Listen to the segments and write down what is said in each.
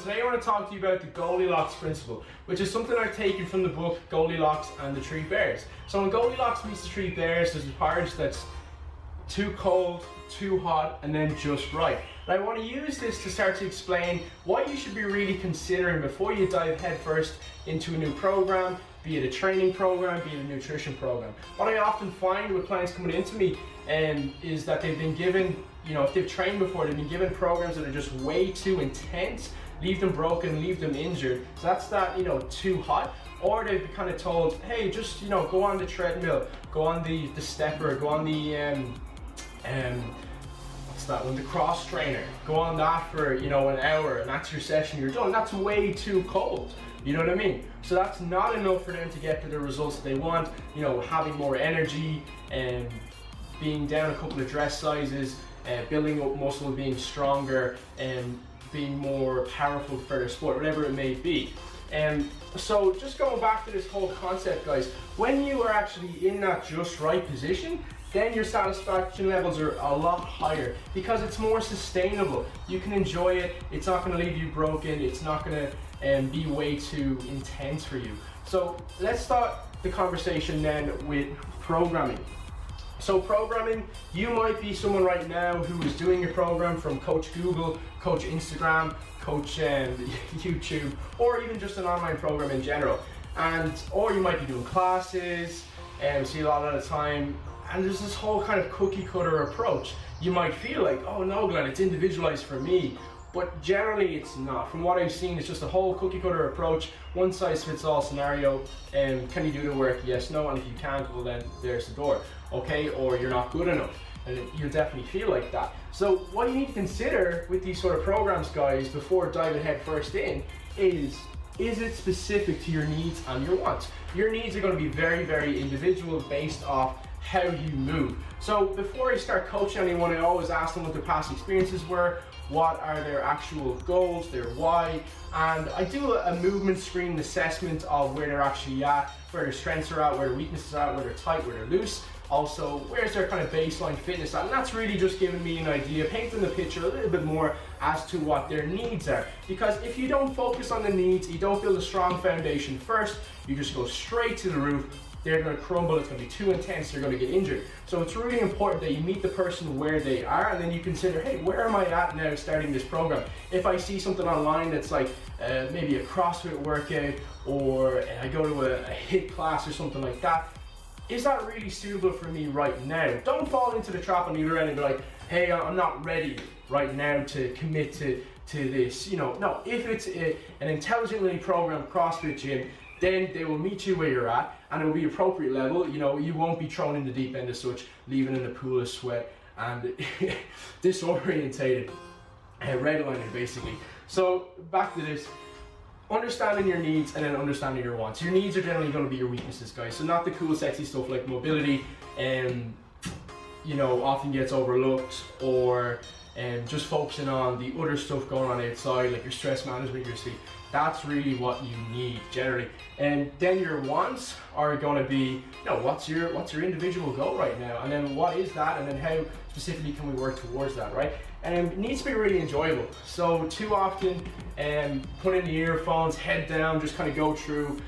today I want to talk to you about the Goldilocks Principle, which is something I've taken from the book Goldilocks and the Three Bears. So when Goldilocks meets the Three Bears, there's a porridge that's too cold, too hot, and then just right. And I want to use this to start to explain what you should be really considering before you dive headfirst into a new program, be it a training program, be it a nutrition program. What I often find with clients coming into me is that they've been given, if they've trained before, they've been given programs that are just way too intense, leave them broken, leave them injured. So that's that, too hot. Or they've been kind of told, hey, just, go on the treadmill, go on the stepper, go on the, what's that one, the cross trainer. Go on that for, an hour, and that's your session, you're done. That's way too cold. You know what I mean? So that's not enough for them to get to the results that they want, having more energy and being down a couple of dress sizes, building up muscle, being stronger, and being more powerful for their sport, whatever it may be. So just going back to this whole concept, guys, when you are actually in that just right position, then your satisfaction levels are a lot higher because it's more sustainable. You can enjoy it, it's not going to leave you broken, it's not going to be way too intense for you. So let's start the conversation then with programming. So programming, you might be someone right now who is doing your program from Coach Google, Coach Instagram, Coach YouTube, or even just an online program in general. Or you might be doing classes, and see a lot of the time, and there's this whole kind of cookie cutter approach. You might feel like, oh no, Glenn, it's individualized for me. But generally it's not. From what I've seen, it's just a whole cookie cutter approach, one size fits all scenario. Can you do the work? Yes, no, and if you can't, well then there's the door, okay? Or you're not good enough, and you'll definitely feel like that. So what you need to consider with these sort of programs, guys, before diving head first in, is it specific to your needs and your wants? Your needs are going to be very, very individual based off how you move. So before I start coaching anyone, I always ask them what their past experiences were, what are their actual goals, their why, and I do a movement screen assessment of where they're actually at, where their strengths are at, where their weaknesses are at, where they're tight, where they're loose. Also, where's their kind of baseline fitness at, and that's really just giving me an idea, painting the picture a little bit more as to what their needs are. Because if you don't focus on the needs, you don't build a strong foundation first, you just go straight to the roof, they're going to crumble, it's going to be too intense, they're going to get injured. So it's really important that you meet the person where they are, and then you consider, hey, where am I at now starting this program? If I see something online that's like maybe a CrossFit workout, or I go to a HIIT class or something like that, is that really suitable for me right now? Don't fall into the trap on either end and be like, hey, I'm not ready right now to commit to this. No, if it's an intelligently programmed CrossFit gym, then they will meet you where you're at, and it will be appropriate level. You won't be thrown in the deep end as such, leaving in a pool of sweat and disorientated, redlining basically. So back to this. Understanding your needs and then understanding your wants. Your needs are generally going to be your weaknesses, guys. So not the cool, sexy stuff like mobility, often gets overlooked, or just focusing on the other stuff going on outside, like your stress management, your sleep. That's really what you need generally. And then your wants are going to be, what's your individual goal right now, and then what is that, and then how specifically can we work towards that, right? And it needs to be really enjoyable. So too often, put in the earphones, head down, just kind of go through,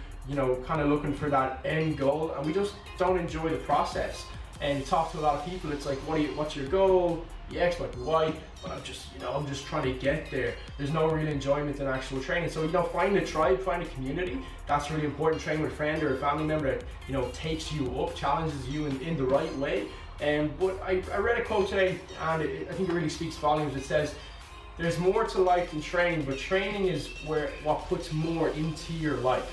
kind of looking for that end goal, and we just don't enjoy the process. And you talk to a lot of people, it's like, what's your goal? The X, like the Y, but I'm just trying to get there. There's no real enjoyment in actual training. So, find a tribe, find a community. That's really important. Train with a friend or a family member that, takes you up, challenges you in the right way. But I read a quote today, and I think it really speaks volumes. It says, there's more to life than training, but training is what puts more into your life.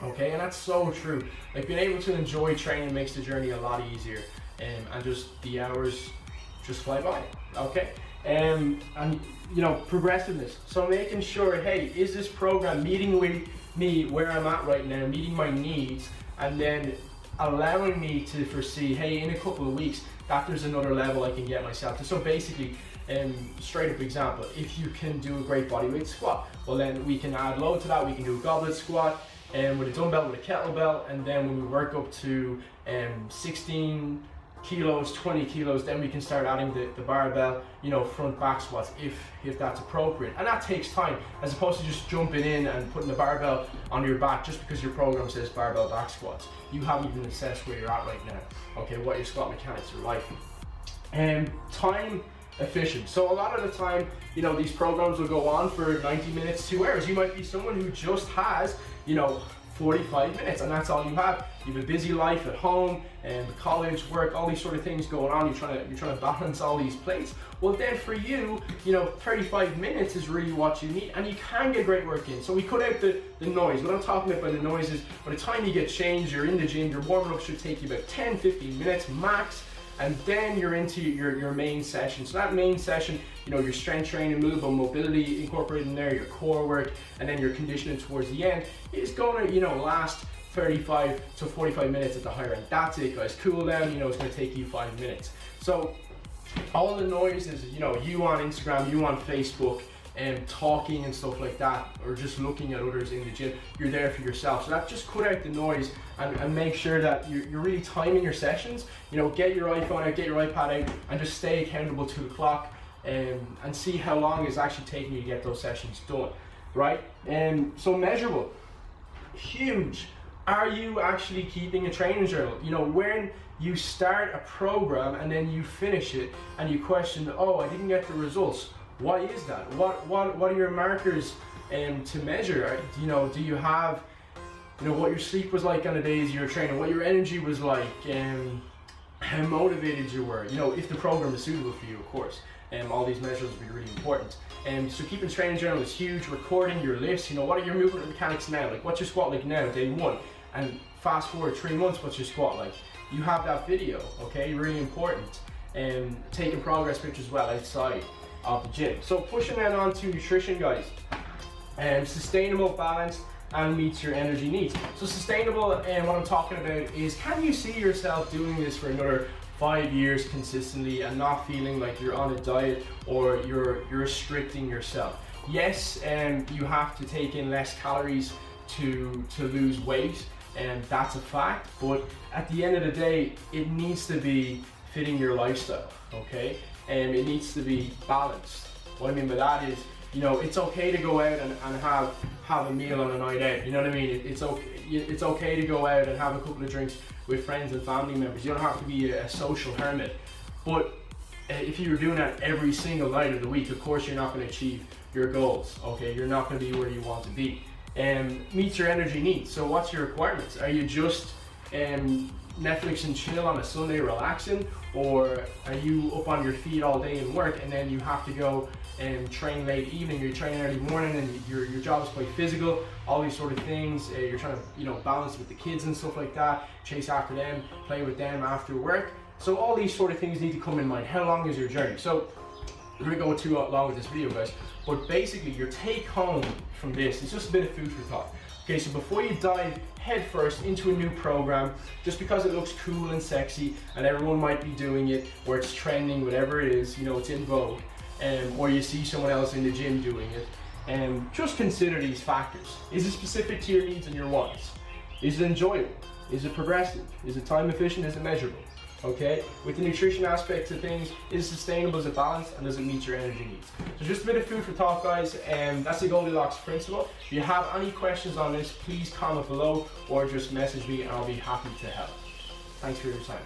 Okay, and that's so true. Like, being able to enjoy training makes the journey a lot easier, and just the hours just fly by, okay? And progressiveness. So making sure, hey, is this program meeting with me where I'm at right now, meeting my needs, and then allowing me to foresee, hey, in a couple of weeks, that there's another level I can get myself to. So basically, straight up example, if you can do a great bodyweight squat, well then we can add load to that, we can do a goblet squat, with a dumbbell, with a kettlebell, and then when we work up to 16 kilos, 20 kilos, then we can start adding the barbell, you know, front back squats if that's appropriate. And that takes time, as opposed to just jumping in and putting the barbell on your back just because your program says barbell back squats. You haven't even assessed where you're at right now, okay, what your squat mechanics are like. Time efficient. So a lot of the time, you know, these programs will go on for 90 minutes, 2 hours. You might be someone who just has, you know, 45 minutes, and that's all you have. You have a busy life at home and college, work, all these sort of things going on. You're trying to balance all these plates. Well, then for you, you know, 35 minutes is really what you need, and you can get great work in. So we cut out the noise. What I'm talking about by the noise is by the time you get changed, you're in the gym, your warming up should take you about 10-15 minutes max. And then you're into your main session. So that main session, you know, your strength training, movement, mobility incorporated in there, your core work, and then your conditioning towards the end is going to, you know, last 35 to 45 minutes at the higher end. That's it, guys. Cool down, you know, it's going to take you 5 minutes. So all the noise is, you know, you on Instagram, you on Facebook, and talking and stuff like that, or just looking at others in the gym. You're there for yourself. So that, just cut out the noise and make sure that you're really timing your sessions. You know, get your iPhone out, get your iPad out, and just stay accountable to the clock, and see how long it's actually taking you to get those sessions done, right? So measurable, huge. Are you actually keeping a training journal? You know, when you start a program and then you finish it and you question, oh, I didn't get the results. Why is that? What are your markers to measure? You know, do you have, you know, what your sleep was like on the days you were training, what your energy was like, how motivated you were, you know, if the program is suitable for you, of course. All these measures will be really important. So keeping a training journal is huge. Recording your lifts, you know, what are your movement mechanics now? Like, what's your squat like now, day 1? And fast forward 3 months, what's your squat like? You have that video, okay, really important. Taking progress pictures as well outside of the gym. So pushing that on to nutrition, guys. Sustainable, balanced, and meets your energy needs. So sustainable, and what I'm talking about is, can you see yourself doing this for another 5 years consistently and not feeling like you're on a diet or you're restricting yourself? Yes, you have to take in less calories to lose weight, and that's a fact, but at the end of the day, it needs to be fitting your lifestyle, okay? And it needs to be balanced. What I mean by that is, you know, it's okay to go out and have a meal on a night out. You know what I mean? It's okay to go out and have a couple of drinks with friends and family members. You don't have to be a social hermit. But if you're doing that every single night of the week, of course you're not going to achieve your goals. Okay, you're not going to be where you want to be. Meet your energy needs. So what's your requirements? Are you just Netflix and chill on a Sunday relaxing, or are you up on your feet all day in work and then you have to go and train late evening, you're training early morning, and your job is quite physical, all these sort of things, you're trying to, you know, balance with the kids and stuff like that, chase after them, play with them after work. So all these sort of things need to come in mind. How long is your journey? So I'm going to go too long with this video, guys, but basically your take home from this is just a bit of food for thought. Okay, so before you dive headfirst into a new program, just because it looks cool and sexy and everyone might be doing it, or it's trending, whatever it is, you know, it's in vogue, or you see someone else in the gym doing it, just consider these factors. Is it specific to your needs and your wants? Is it enjoyable? Is it progressive? Is it time efficient? Is it measurable? Okay, with the nutrition aspects of things, is it sustainable, is it balanced, and does it meet your energy needs? So just a bit of food for thought, guys, and that's the Goldilocks Principle. If you have any questions on this, please comment below or just message me and I'll be happy to help. Thanks for your time.